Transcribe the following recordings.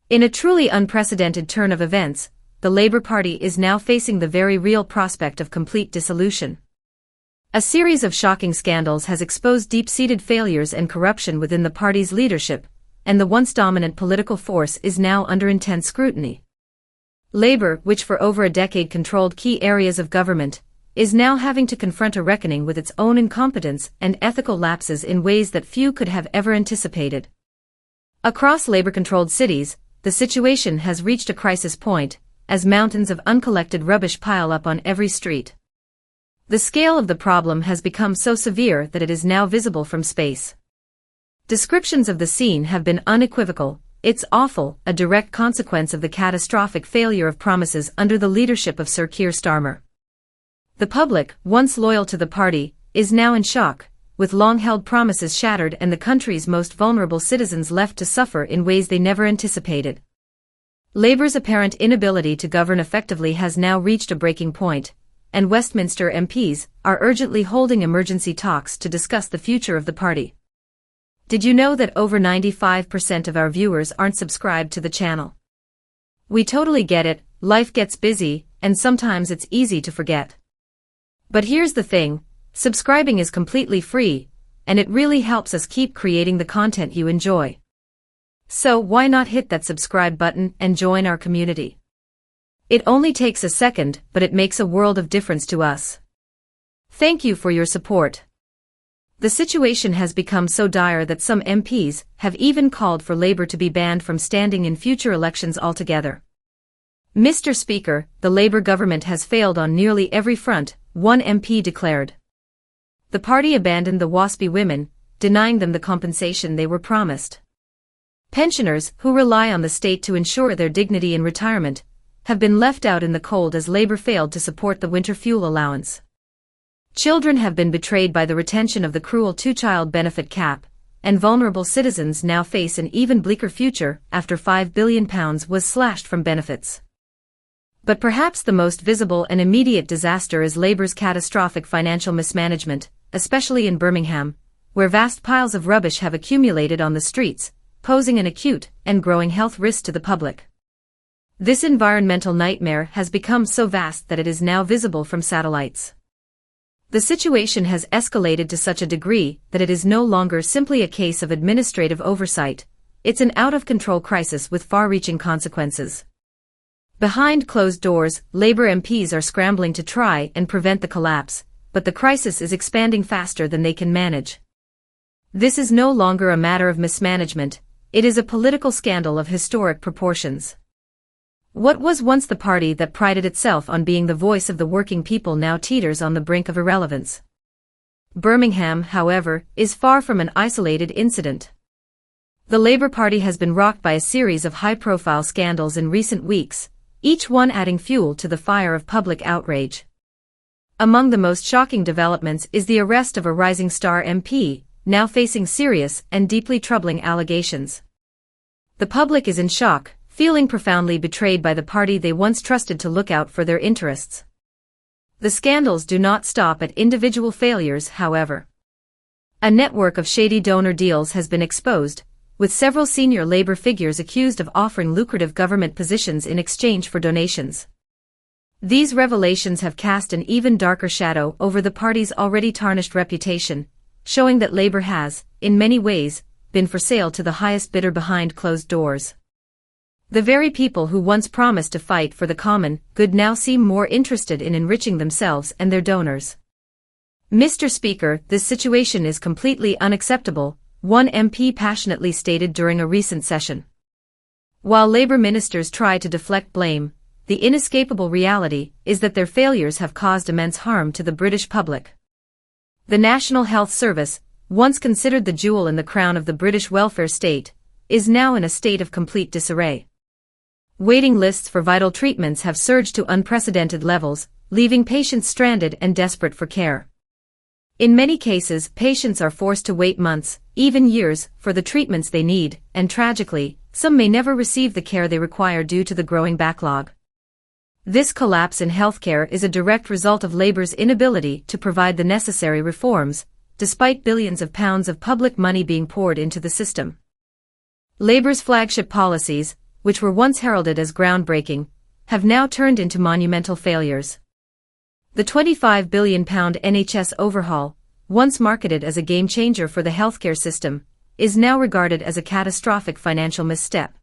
In a truly unprecedented turn of events, the Labour Party is now facing the very real prospect of complete dissolution. A series of shocking scandals has exposed deep-seated failures and corruption within the party's leadership, and the once dominant political force is now under intense scrutiny. Labour, which for over a decade controlled key areas of government, is now having to confront a reckoning with its own incompetence and ethical lapses in ways that few could have ever anticipated. Across Labour-controlled cities, the situation has reached a crisis point, as mountains of uncollected rubbish pile up on every street. The scale of the problem has become so severe that it is now visible from space. Descriptions of the scene have been unequivocal. It's awful, a direct consequence of the catastrophic failure of promises under the leadership of Sir Keir Starmer. The public, once loyal to the party, is now in shock, with long-held promises shattered and the country's most vulnerable citizens left to suffer in ways they never anticipated. Labour's apparent inability to govern effectively has now reached a breaking point, and Westminster MPs are urgently holding emergency talks to discuss the future of the party. Did you know that over 95% of our viewers aren't subscribed to the channel? We totally get it, life gets busy, and sometimes it's easy to forget. But here's the thing, subscribing is completely free, and it really helps us keep creating the content you enjoy. So why not hit that subscribe button and join our community? It only takes a second, but it makes a world of difference to us. Thank you for your support. The situation has become so dire that some MPs have even called for Labour to be banned from standing in future elections altogether. Mr. Speaker, the Labour government has failed on nearly every front, one MP declared. The party abandoned the WASPy women, denying them the compensation they were promised. Pensioners, who rely on the state to ensure their dignity in retirement, have been left out in the cold as Labour failed to support the winter fuel allowance. Children have been betrayed by the retention of the cruel two-child benefit cap, and vulnerable citizens now face an even bleaker future after £5 billion was slashed from benefits. But perhaps the most visible and immediate disaster is Labour's catastrophic financial mismanagement, especially in Birmingham, where vast piles of rubbish have accumulated on the streets, posing an acute and growing health risk to the public. This environmental nightmare has become so vast that it is now visible from satellites. The situation has escalated to such a degree that it is no longer simply a case of administrative oversight, it's an out-of-control crisis with far-reaching consequences. Behind closed doors, Labour MPs are scrambling to try and prevent the collapse, but the crisis is expanding faster than they can manage. This is no longer a matter of mismanagement, it is a political scandal of historic proportions. What was once the party that prided itself on being the voice of the working people now teeters on the brink of irrelevance. Birmingham, however, is far from an isolated incident. The Labour Party has been rocked by a series of high-profile scandals in recent weeks, each one adding fuel to the fire of public outrage. Among the most shocking developments is the arrest of a rising star MP, now facing serious and deeply troubling allegations. The public is in shock, feeling profoundly betrayed by the party they once trusted to look out for their interests. The scandals do not stop at individual failures, however. A network of shady donor deals has been exposed, with several senior Labour figures accused of offering lucrative government positions in exchange for donations. These revelations have cast an even darker shadow over the party's already tarnished reputation, showing that Labour has, in many ways, been for sale to the highest bidder behind closed doors. The very people who once promised to fight for the common good now seem more interested in enriching themselves and their donors. Mr. Speaker, this situation is completely unacceptable, one MP passionately stated during a recent session. While Labour ministers try to deflect blame, the inescapable reality is that their failures have caused immense harm to the British public. The National Health Service, once considered the jewel in the crown of the British welfare state, is now in a state of complete disarray. Waiting lists for vital treatments have surged to unprecedented levels, leaving patients stranded and desperate for care. In many cases, patients are forced to wait months, even years, for the treatments they need, and tragically, some may never receive the care they require due to the growing backlog. This collapse in healthcare is a direct result of Labour's inability to provide the necessary reforms, despite billions of pounds of public money being poured into the system. Labour's flagship policies, which were once heralded as groundbreaking, have now turned into monumental failures. The £25 billion NHS overhaul, once marketed as a game-changer for the healthcare system, is now regarded as a catastrophic financial misstep.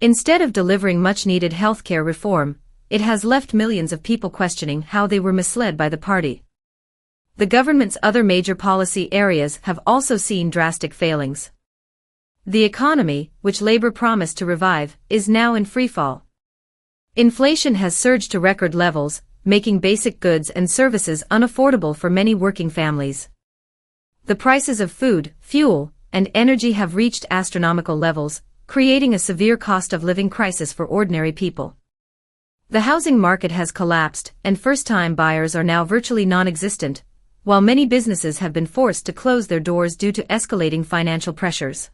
Instead of delivering much-needed healthcare reform, it has left millions of people questioning how they were misled by the party. The government's other major policy areas have also seen drastic failings. The economy, which Labour promised to revive, is now in freefall. Inflation has surged to record levels, making basic goods and services unaffordable for many working families. The prices of food, fuel, and energy have reached astronomical levels, creating a severe cost of living crisis for ordinary people. The housing market has collapsed, and first-time buyers are now virtually non-existent, while many businesses have been forced to close their doors due to escalating financial pressures.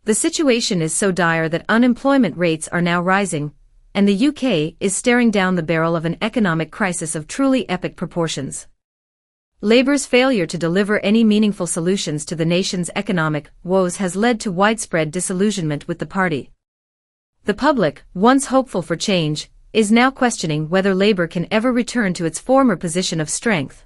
The situation is so dire that unemployment rates are now rising, and the UK is staring down the barrel of an economic crisis of truly epic proportions. Labour's failure to deliver any meaningful solutions to the nation's economic woes has led to widespread disillusionment with the party. The public, once hopeful for change, is now questioning whether Labour can ever return to its former position of strength.